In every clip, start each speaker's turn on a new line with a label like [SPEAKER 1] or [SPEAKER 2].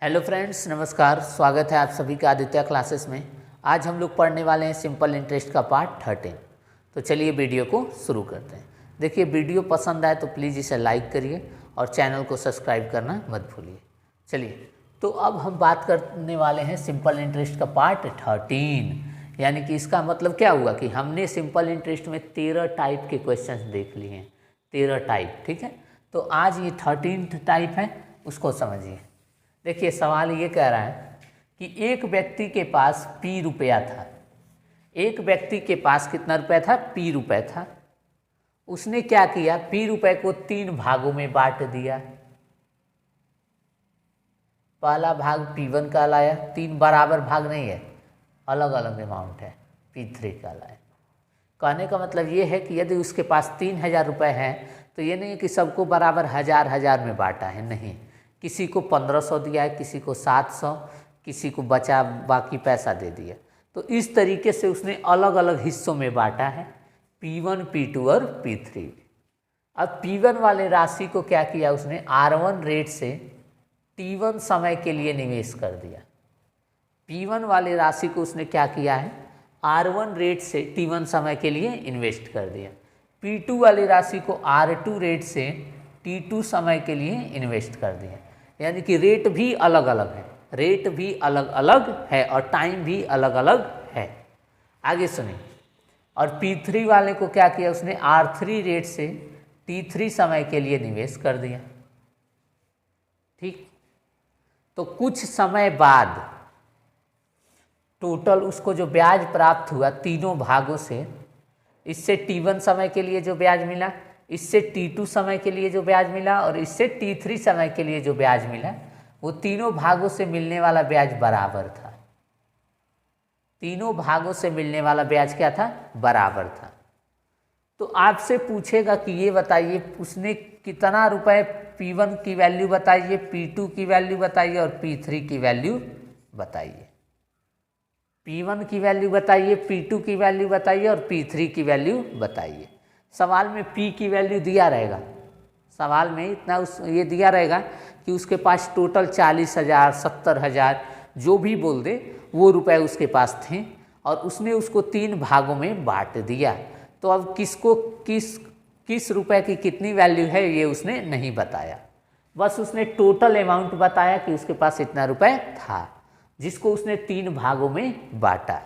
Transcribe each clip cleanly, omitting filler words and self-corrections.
[SPEAKER 1] Hello friends, नमस्कार। स्वागत है आप सभी का आदित्य क्लासेस में। आज हम लोग पढ़ने वाले हैं सिंपल इंटरेस्ट का पार्ट 13। तो चलिए वीडियो को शुरू करते हैं। देखिए, वीडियो पसंद आए तो प्लीज़ इसे लाइक करिए और चैनल को सब्सक्राइब करना मत भूलिए। चलिए, तो अब हम बात करने वाले हैं सिंपल इंटरेस्ट का पार्ट 13। यानी कि इसका मतलब क्या हुआ कि हमने सिंपल इंटरेस्ट में 13 टाइप के क्वेश्चन देख लिए हैं। 13 टाइप, ठीक है। तो आज ये 13th टाइप है, उसको समझिए। देखिए, सवाल ये कह रहा है कि एक व्यक्ति के पास P रुपया था। एक व्यक्ति के पास कितना रुपया था? P रुपया था। उसने क्या किया? P रुपये को 3 भागों में बांट दिया। पहला भाग P1 का लाया, 3 बराबर भाग नहीं है, अलग अलग अमाउंट है, P3 का लाया। कहने का मतलब ये है कि यदि उसके पास 3000 रुपये हैं तो ये नहीं है कि सबको बराबर हजार हजार में बांटा है, नहीं। किसी को 1500 दिया है, किसी को 700, किसी को बचा बाकी पैसा दे दिया। तो इस तरीके से उसने अलग अलग हिस्सों में बांटा है, P1, P2 और P3। अब P1 वाले राशि को क्या किया उसने? R1 रेट से T1 समय के लिए निवेश कर दिया। P1 वाले राशि को उसने क्या किया है? R1 रेट से T1 समय के लिए इन्वेस्ट कर दिया। P2 वाली राशि को R2 रेट से T2 समय के लिए इन्वेस्ट कर दिया। यानी कि रेट भी अलग अलग है, रेट भी अलग अलग है और टाइम भी अलग अलग है। आगे सुनिए। और P3 वाले को क्या किया उसने? R3 रेट से T3 समय के लिए निवेश कर दिया। ठीक। तो कुछ समय बाद टोटल उसको जो ब्याज प्राप्त हुआ तीनों भागों से, इससे T1 समय के लिए जो ब्याज मिला, इससे T2 समय के लिए जो ब्याज मिला और इससे T3 समय के लिए जो ब्याज मिला, वो तीनों भागों से मिलने वाला ब्याज बराबर था। तीनों भागों से मिलने वाला ब्याज क्या था? बराबर था। तो आपसे पूछेगा कि ये बताइए उसने कितना रुपए P1 की वैल्यू बताइए, P2 की वैल्यू बताइए और P3 की वैल्यू बताइए। P1 की वैल्यू बताइए, P2 की वैल्यू बताइए और P3 की वैल्यू बताइए। सवाल में P की वैल्यू दिया रहेगा, सवाल में इतना ये दिया रहेगा कि उसके पास टोटल 40,000, 70,000 जो भी बोल दे वो रुपए उसके पास थे और उसने उसको 3 भागों में बांट दिया। तो अब किसको किस रुपए की कितनी वैल्यू है ये उसने नहीं बताया, बस उसने टोटल अमाउंट बताया कि उसके पास इतना रुपए था, जिसको उसने 3 भागों में बांटा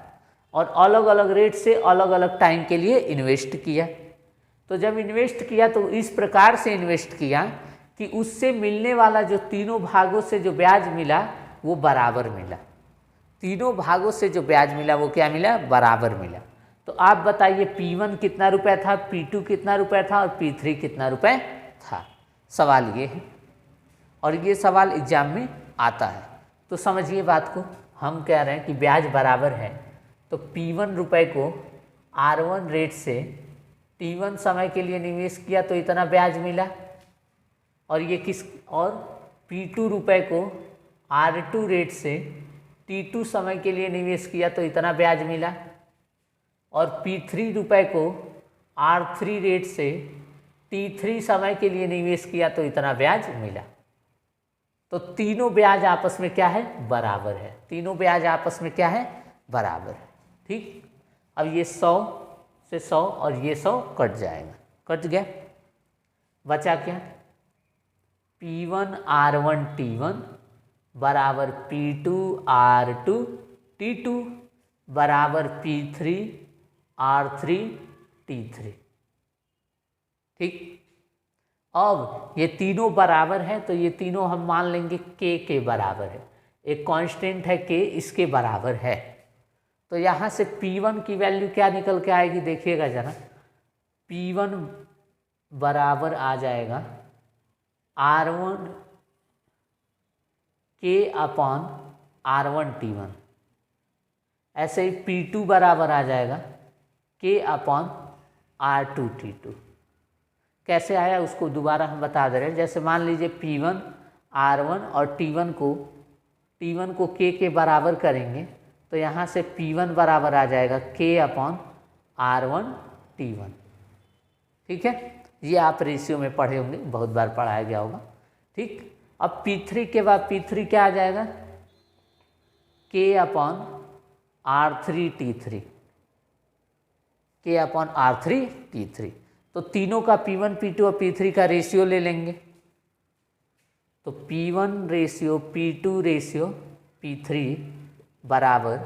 [SPEAKER 1] और अलग अलग रेट से अलग अलग टाइम के लिए इन्वेस्ट किया। तो जब इन्वेस्ट किया तो इस प्रकार से इन्वेस्ट किया कि उससे मिलने वाला जो तीनों भागों से जो ब्याज मिला वो बराबर मिला। तीनों भागों से जो ब्याज मिला वो क्या मिला? बराबर मिला। तो आप बताइए P1 कितना रुपए था, P2 कितना रुपए था और P3 कितना रुपए था? सवाल ये है और ये सवाल एग्जाम में आता है। तो समझिए बात को, हम कह रहे हैं कि ब्याज बराबर है तो P1 रुपए को R1 रेट से T1 समय के लिए निवेश किया तो इतना ब्याज मिला, और ये और P2 रुपए को R2 रेट से T2 समय के लिए निवेश किया तो इतना ब्याज मिला, और P3 रुपए को R3 रेट से T3 समय के लिए निवेश किया तो इतना ब्याज मिला। तो तीनों ब्याज आपस में क्या है? बराबर है। तीनों ब्याज आपस में क्या है? बराबर है। ठीक। अब ये 100 से 100 और ये 100 कट जाएगा, कट गया, बचा क्या? P1 R1 T1 बराबर P2 R2 T2 बराबर P3 R3 T3। ठीक। अब ये तीनों बराबर है तो ये तीनों हम मान लेंगे K के बराबर है, एक कांस्टेंट है K, इसके बराबर है। तो यहाँ से P1 की वैल्यू क्या निकल के आएगी? देखिएगा जरा, P1 बराबर आ जाएगा R1 K upon R1 T1। ऐसे ही P2 बराबर आ जाएगा K अपॉन R2 T2। कैसे आया उसको दोबारा हम बता दे रहे हैं। जैसे मान लीजिए P1 R1 और T1 को K के बराबर करेंगे तो यहाँ से P1 बराबर आ जाएगा K अपॉन R1 T1। ठीक है, ये आप रेशियो में पढ़े होंगे, बहुत बार पढ़ाया गया होगा। ठीक। अब P3 के बाद P3 क्या आ जाएगा, K/R3T3, K/R3T3। तो तीनों का P1 P2 और P3 का रेशियो ले लेंगे। तो P1 ratio P2 ratio P3 बराबर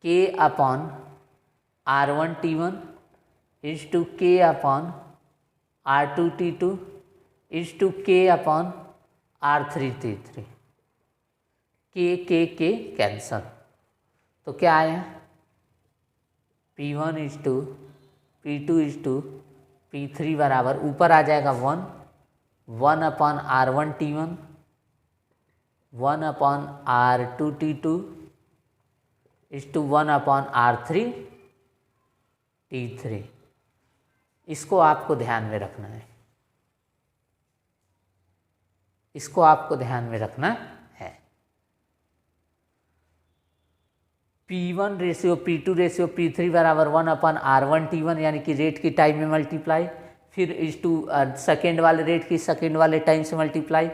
[SPEAKER 1] K/R1T1 is to K/R2T2 is to K/R3T3। के कैंसल, तो क्या आया, P1 is to P2 is to P3 बराबर ऊपर आ जाएगा 1/R1T1 1/R2T2 is to 1/R3T3। इसको आपको ध्यान में रखना है, इसको आपको ध्यान में रखना है। P1 ratio P2 ratio P3 बराबर 1/R1T1 यानी कि रेट की टाइम में मल्टीप्लाई, फिर इज टू सेकेंड वाले रेट की सेकेंड वाले टाइम से मल्टीप्लाई,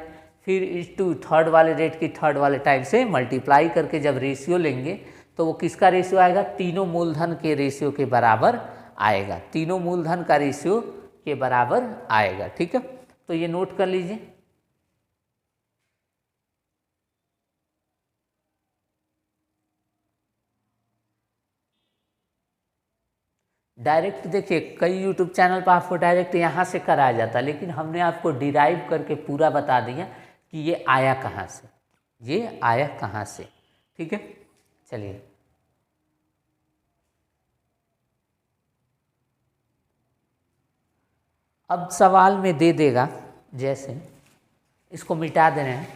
[SPEAKER 1] फिर इज टू थर्ड वाले रेट की थर्ड वाले टाइम से मल्टीप्लाई करके जब रेशियो लेंगे तो वो किसका रेशियो आएगा, तीनों मूलधन के रेशियो के बराबर आएगा, तीनों मूलधन का रेशियो के बराबर आएगा। ठीक है, तो ये नोट कर लीजिए। डायरेक्ट देखिए कई यूट्यूब चैनल पर आपको डायरेक्ट यहाँ से कराया जाता है, लेकिन हमने आपको डिराइव करके पूरा बता दिया कि ये आया कहाँ से, ये आया कहाँ से। ठीक है, चलिए अब सवाल में दे देगा, जैसे इसको मिटा दे रहे हैं,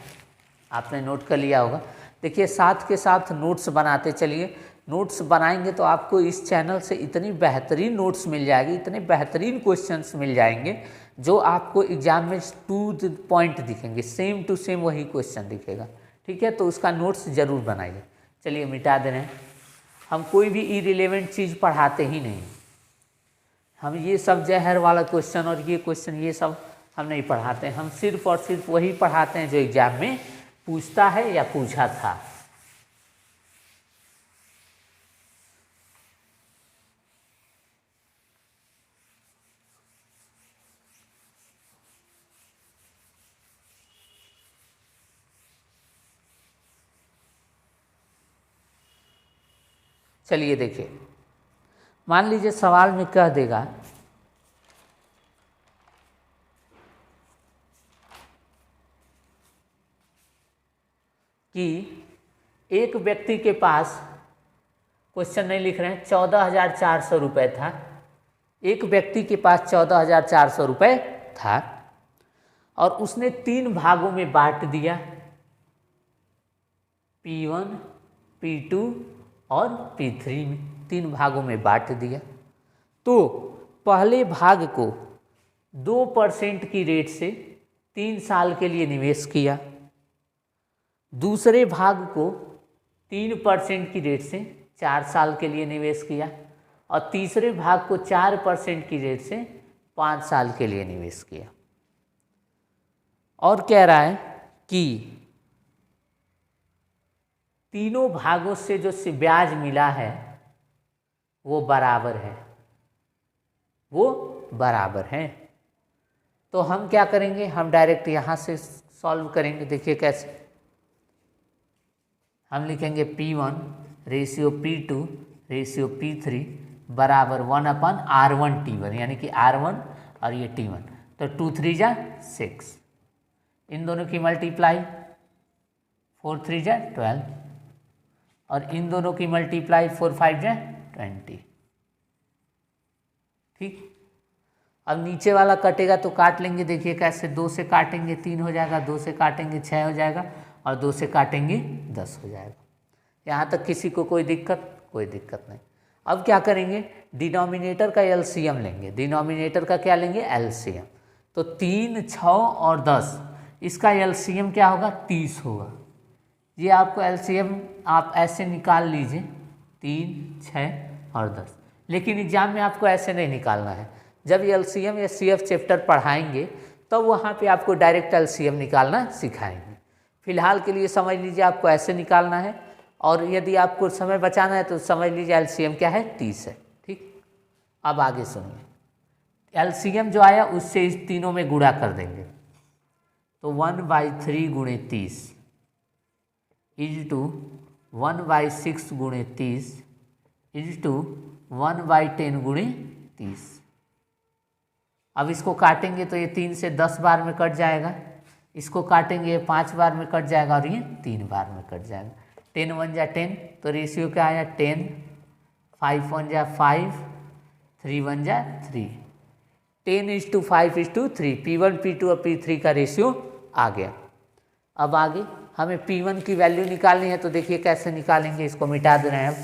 [SPEAKER 1] आपने नोट कर लिया होगा। देखिए साथ के साथ नोट्स बनाते चलिए, नोट्स बनाएंगे तो आपको इस चैनल से इतनी बेहतरीन नोट्स मिल जाएगी, इतने बेहतरीन क्वेश्चंस मिल जाएंगे जो आपको एग्जाम में टू द पॉइंट दिखेंगे, सेम टू सेम वही क्वेश्चन दिखेगा। ठीक है, तो उसका नोट्स ज़रूर बनाइए। चलिए मिटा दे रहे हैं, हम कोई भी इरिलेवेंट चीज़ पढ़ाते ही नहीं, हम ये सब जहर वाला क्वेश्चन और ये क्वेश्चन ये सब हम नहीं पढ़ाते हैं, हम सिर्फ और सिर्फ वही पढ़ाते हैं जो एग्जाम में पूछता है या पूछा था। चलिए देखिए, मान लीजिए सवाल में कह देगा कि एक व्यक्ति के पास, क्वेश्चन नहीं लिख रहे हैं, 14,400 रुपये था, एक व्यक्ति के पास 14,400 रुपये था और उसने 3 भागों में बांट दिया, P1 P2 और P3 में 3 भागों में बांट दिया। तो पहले भाग को 2% की रेट से 3 साल के लिए निवेश किया, दूसरे भाग को 3% की रेट से 4 साल के लिए निवेश किया और तीसरे भाग को 4% की रेट से 5 साल के लिए निवेश किया। और कह रहा है कि तीनों भागों से जो ब्याज मिला है वो बराबर है, वो बराबर है। तो हम क्या करेंगे, हम डायरेक्ट यहाँ से सॉल्व करेंगे। देखिए कैसे, हम लिखेंगे P1 ratio P2 ratio P3 बराबर 1/R1T1 यानी कि R1 और ये T1, तो 2 3 जा 6, इन दोनों की मल्टीप्लाई 4 3 जा 12 और इन दोनों की मल्टीप्लाई 4 5 जा 20। ठीक, अब नीचे वाला कटेगा तो काट लेंगे। देखिए कैसे, 2 से काटेंगे 3 हो जाएगा, 2 से काटेंगे 6 हो जाएगा और 2 से काटेंगे 10 हो जाएगा। यहाँ तक किसी को कोई दिक्कत नहीं। अब क्या करेंगे, डिनोमिनेटर का एलसीएम लेंगे। डिनोमिनेटर का क्या लेंगे, एलसीएम। तो 3 6 और 10, इसका एलसीएम क्या होगा, 30 होगा। ये आपको एलसीएम आप ऐसे निकाल लीजिए, 3 6 और 10। लेकिन एग्जाम में आपको ऐसे नहीं निकालना है। जब एलसीएम या सीएफ चैप्टर पढ़ाएंगे तब वहाँ पे आपको डायरेक्ट एलसीएम निकालना सिखाएंगे। फिलहाल के लिए समझ लीजिए आपको ऐसे निकालना है, और यदि आपको समय बचाना है तो समझ लीजिए एलसीएम क्या है, 30 है। ठीक, अब आगे सुनिए, एलसीएम जो आया उससे इस तीनों में गुणा कर देंगे, तो 1/3 गुणे 30 इज टू 1/6 गुणे 30 इज टू 1/10 गुणे 30। अब इसको काटेंगे तो ये 3 से 10 बार में कट जाएगा, इसको काटेंगे ये 5 बार में कट जाएगा, और ये 3 बार में कट जाएगा। 10 1 जा 10, तो रेशियो क्या आया 10, 5 1 जा 5, 3 1 जा 3, 10:5:3, P1 P2 और P3 का रेशियो आ गया। अब आगे हमें P1 की वैल्यू निकालनी है, तो देखिए कैसे निकालेंगे, इसको मिटा दे रहे हैं। अब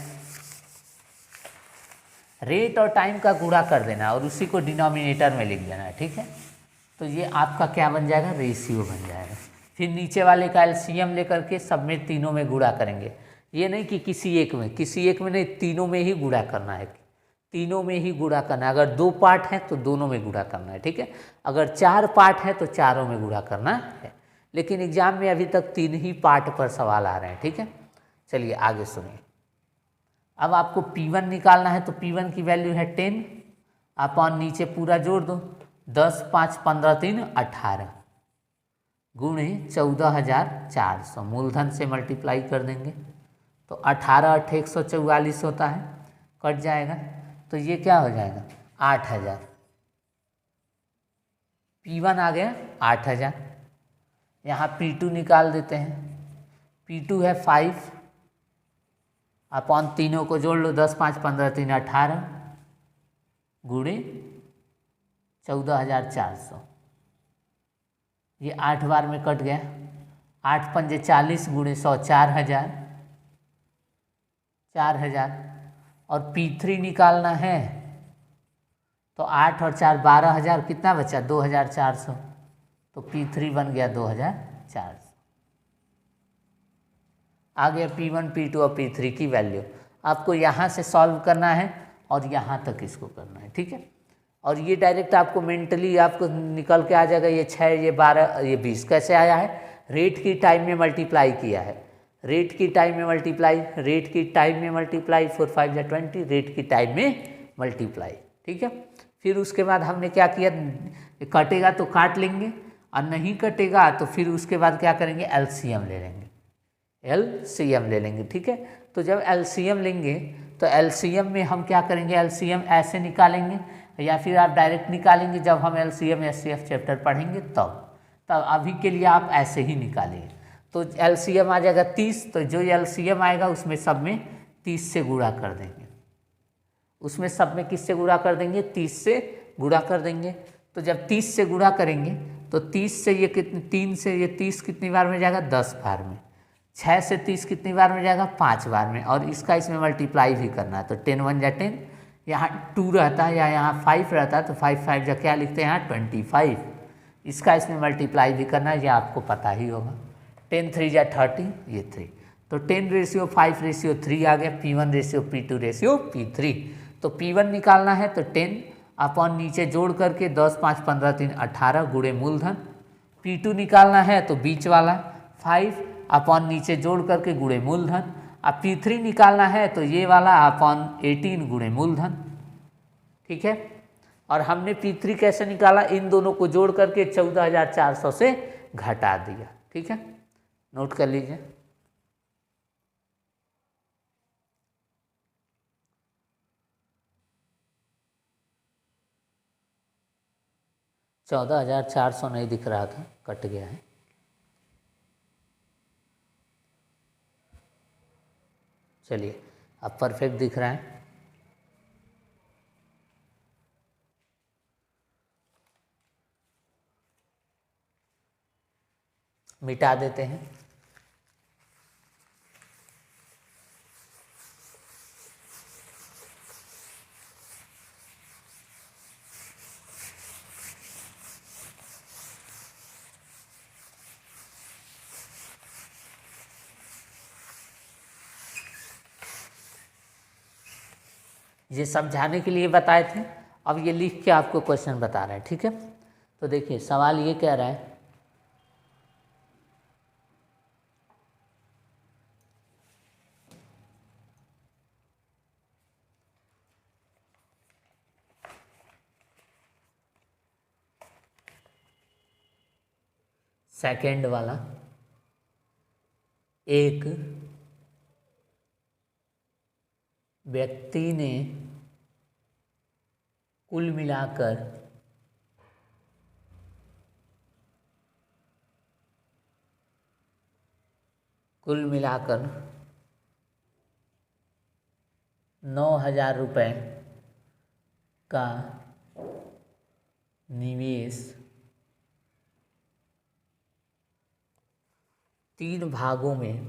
[SPEAKER 1] रेट और टाइम का गुणा कर देना और उसी को डिनोमिनेटर में लिख देना है। ठीक है, तो ये आपका क्या बन जाएगा, रेशियो बन जाएगा। फिर नीचे वाले का एलसीएम लेकर के सब में तीनों में गुणा करेंगे। ये नहीं कि किसी एक में नहीं, तीनों में ही गुणा करना है, तीनों में ही गुणा करना है। अगर 2 पार्ट हैं तो दोनों में गुणा करना है। ठीक है, अगर 4 पार्ट हैं तो चारों में गुणा करना है, लेकिन एग्जाम में अभी तक 3 ही पार्ट पर सवाल आ रहे हैं। ठीक है, चलिए आगे सुनिए। अब आपको P1 निकालना है, तो P1 की वैल्यू है 10, अपॉन नीचे पूरा जोड़ दो, 10 5 15 3 18 गुणे 14,400, मूलधन से मल्टीप्लाई कर देंगे तो 18 8 144 होता है, कट जाएगा तो ये क्या हो जाएगा 8,000। P1 आ गया 8,000। यहाँ P2 निकाल देते हैं, P2 है 5, अपॉन तीनों को जोड़ लो, 10 5 15 3 18 गुणे 14,400, ये 8 बार में कट गया, 8 पंजे 40 गुणे 100 4,000, 4,000। और P3 निकालना है तो 8 और 4 12,000, कितना बचा 2,400, तो P3 बन गया 2,400। आ गया P1 P2 और P3 की वैल्यू। आपको यहाँ से सॉल्व करना है और यहाँ तक इसको करना है। ठीक है, और ये डायरेक्ट आपको मेंटली आपको निकल के आ जाएगा, ये 6 ये 12 ये 20 कैसे आया है, रेट की टाइम में मल्टीप्लाई किया है, रेट की टाइम में मल्टीप्लाई, रेट की टाइम में मल्टीप्लाई, 4 5 या 20, रेट की टाइम में मल्टीप्लाई। ठीक है, फिर उसके बाद हमने क्या किया, कटेगा तो काट लेंगे और नहीं कटेगा तो फिर उसके बाद क्या करेंगे, एलसीएम ले लेंगे, एलसीएम ले लेंगे। ठीक है, तो जब एलसीएम लेंगे तो एलसीएम में हम क्या करेंगे, एलसीएम ऐसे निकालेंगे या फिर आप डायरेक्ट निकालेंगे जब हम एलसीएम एचसीएफ चैप्टर पढ़ेंगे तब अभी के लिए आप ऐसे ही निकालिए। तो एलसीएम आ जाएगा 30, तो जो एलसीएम आएगा उसमें सब में 30 से गुणा कर देंगे, उसमें सब में किससे गुणा कर देंगे, 30 से गुणा कर देंगे। तो जब 30 से गुणा करेंगे तो 30 से ये कितने, 3 से ये 30 कितनी बार में जाएगा, 10 बार में, 6 से 30 कितनी बार में जाएगा, 5 बार में, और इसका इसमें मल्टीप्लाई भी करना है। तो 10 1 जा 10, यहाँ 2 रहता है या यहाँ 5 रहता है तो 5 5 जा क्या लिखते हैं यहाँ 25, इसका इसमें मल्टीप्लाई भी करना है, ये आपको पता ही होगा। 10 3 जा 30, ये 3, तो 10:5:3 आ गया, P1:P2:P3। तो P1 निकालना है तो 10 अपॉन नीचे जोड़ करके 10 5 15 3 18 गुणे मूलधन, P2 निकालना है तो बीच वाला 5 अपॉन नीचे जोड़ करके गुणे मूलधन, अब P3 निकालना है तो ये वाला अपॉन 18 गुणे मूलधन। ठीक है, और हमने P3 कैसे निकाला, इन दोनों को जोड़ करके 14,400 से घटा दिया। ठीक है, नोट कर लीजिए। $14,400 नहीं दिख रहा था, कट गया है। चलिए अब परफेक्ट दिख रहा है। मिटा देते हैं। ये समझाने के लिए बताए थे, अब ये लिख के आपको क्वेश्चन बता रहे हैं। ठीक है, तो देखिए सवाल ये कह रहा है सेकंड वाला, एक व्यक्ति ने कुल मिलाकर कुल मिलाकर 9,000 रुपये का निवेश 3 भागों में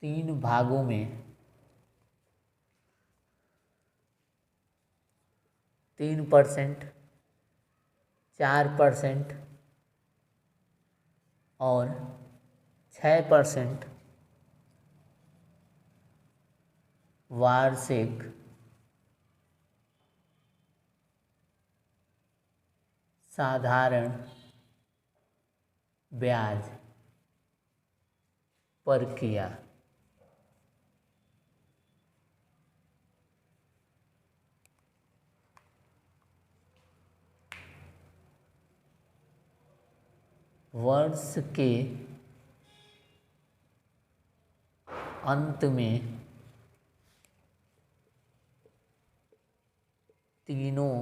[SPEAKER 1] तीन भागों में 3%, 4% और 6% वार्षिक साधारण ब्याज पर किया। वर्ष के अंत में तीनों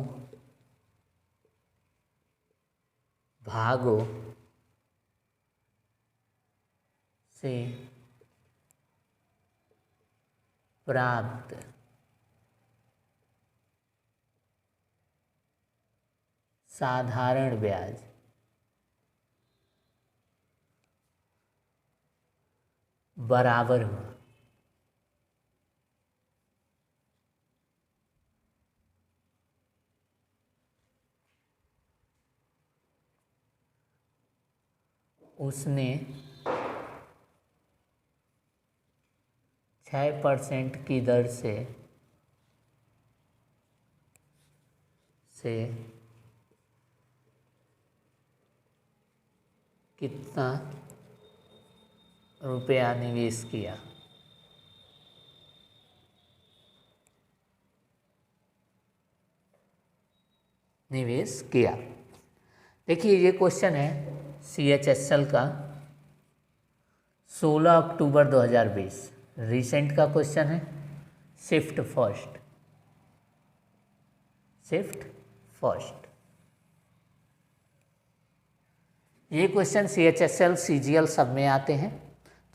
[SPEAKER 1] भागों से प्राप्त साधारण ब्याज बराबर हुआ। उसने 6% की दर से कितना रुपया निवेश किया। देखिए ये क्वेश्चन है CHSL का 16 अक्टूबर 2020 रिसेंट का क्वेश्चन है। शिफ्ट फर्स्ट ये क्वेश्चन CHSL CGL सब में आते हैं।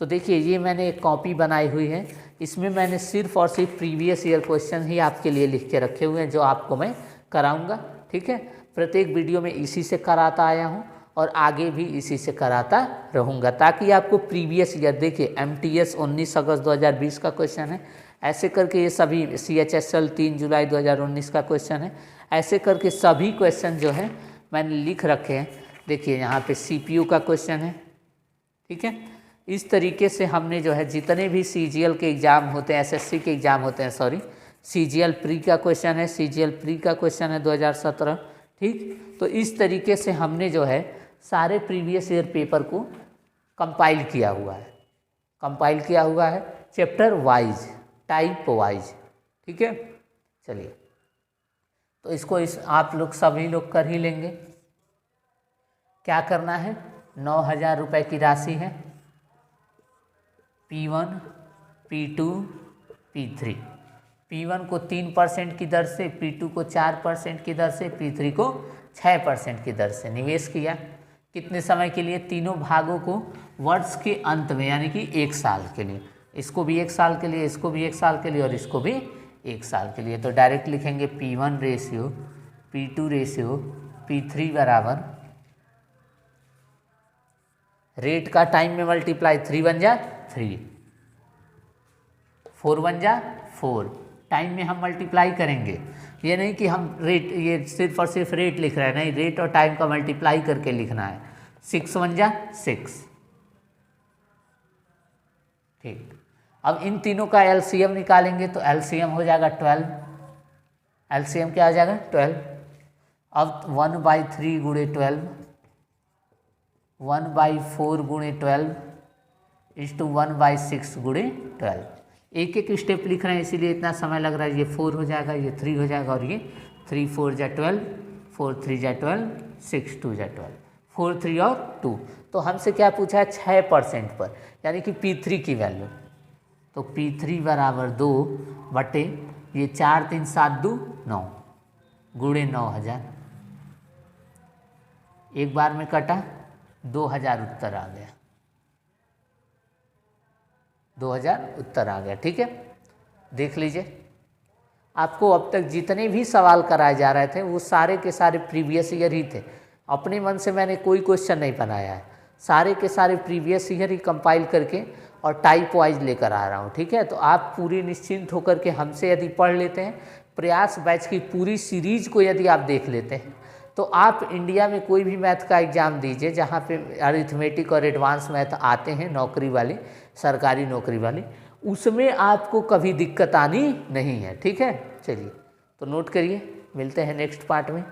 [SPEAKER 1] तो देखिए ये मैंने एक कॉपी बनाई हुई है, इसमें मैंने सिर्फ और सिर्फ प्रीवियस ईयर क्वेश्चन ही आपके लिए लिख के रखे हुए हैं जो आपको मैं कराऊंगा। ठीक है, प्रत्येक वीडियो में इसी से कराता आया हूं और आगे भी इसी से कराता रहूँगा ताकि आपको प्रीवियस ईयर, देखिए MTS 19 अगस्त 2020 का क्वेश्चन है, ऐसे करके ये सभी CHSL 3 जुलाई 2019 का क्वेश्चन है, ऐसे करके सभी क्वेश्चन जो है मैंने लिख रखे हैं। देखिए यहाँ पे CPU का क्वेश्चन है। ठीक है, इस तरीके से हमने जो है जितने भी CGL के एग्ज़ाम होते हैं, SSC के एग्ज़ाम होते हैं, CGL प्री का क्वेश्चन है, CGL प्री का क्वेश्चन है 2017। ठीक, तो इस तरीके से हमने जो है सारे प्रीवियस ईयर पेपर को कंपाइल किया हुआ है चैप्टर वाइज, टाइप वाइज। ठीक है, चलिए तो इसको आप लोग सभी लोग कर ही लेंगे। क्या करना है, 9,000 रुपये की राशि है, P1, P2, P3। P1 को 3% की दर से, P2 को 4% की दर से, P3 को 6% की दर से निवेश किया। कितने समय के लिए, तीनों भागों को वर्ष के अंत में, यानी कि 1 साल के लिए, इसको भी 1 साल के लिए, इसको भी 1 साल के लिए और इसको भी 1 साल के लिए। तो डायरेक्ट लिखेंगे P1 ratio P2 ratio P3 बराबर रेट का टाइम में मल्टीप्लाई, 3 वन जा 3, 4 वन जा 4, टाइम में हम मल्टीप्लाई करेंगे। ये नहीं कि हम रेट, ये सिर्फ और सिर्फ रेट लिख रहे हैं, नहीं, रेट और टाइम का मल्टीप्लाई करके लिखना है। 6 वन जा 6। ठीक, अब इन तीनों का एलसीएम निकालेंगे तो एलसीएम हो जाएगा 12। एलसीएम क्या हो जाएगा 12। अब 1/3 गुणे 12, 1/4 गुणे 12 इज़ टू 1/6 गुणे 12। एक एक स्टेप लिख रहे हैं इसीलिए इतना समय लग रहा है। ये 4 हो जाएगा, ये 3 हो जाएगा और ये 3 4 जा 12, 4 3 जा 12, 6 2 जा 12, 4 3 और 2। तो हमसे क्या पूछा है 6% पर, यानी कि P3 की वैल्यू। तो P3 बराबर 2 बटे ये 4 3 7 2 9 गुणे 9000। एक बार में कटा 2000 उत्तर आ गया, 2000 उत्तर आ गया। ठीक है, देख लीजिए आपको अब तक जितने भी सवाल कराए जा रहे थे वो सारे के सारे प्रीवियस ईयर ही थे। अपने मन से मैंने कोई क्वेश्चन नहीं बनाया है, सारे के सारे प्रीवियस ईयर ही कंपाइल करके और टाइप वाइज लेकर आ रहा हूँ। ठीक है, तो आप पूरी निश्चिंत होकर के हमसे यदि पढ़ लेते हैं, प्रयास बैच की पूरी सीरीज को यदि आप देख लेते हैं, तो आप इंडिया में कोई भी मैथ का एग्ज़ाम दीजिए जहाँ पे अरिथमेटिक और एडवांस मैथ आते हैं, नौकरी वाली, सरकारी नौकरी वाली, उसमें आपको कभी दिक्कत आनी नहीं है। ठीक है, चलिए तो नोट करिए, मिलते हैं नेक्स्ट पार्ट में।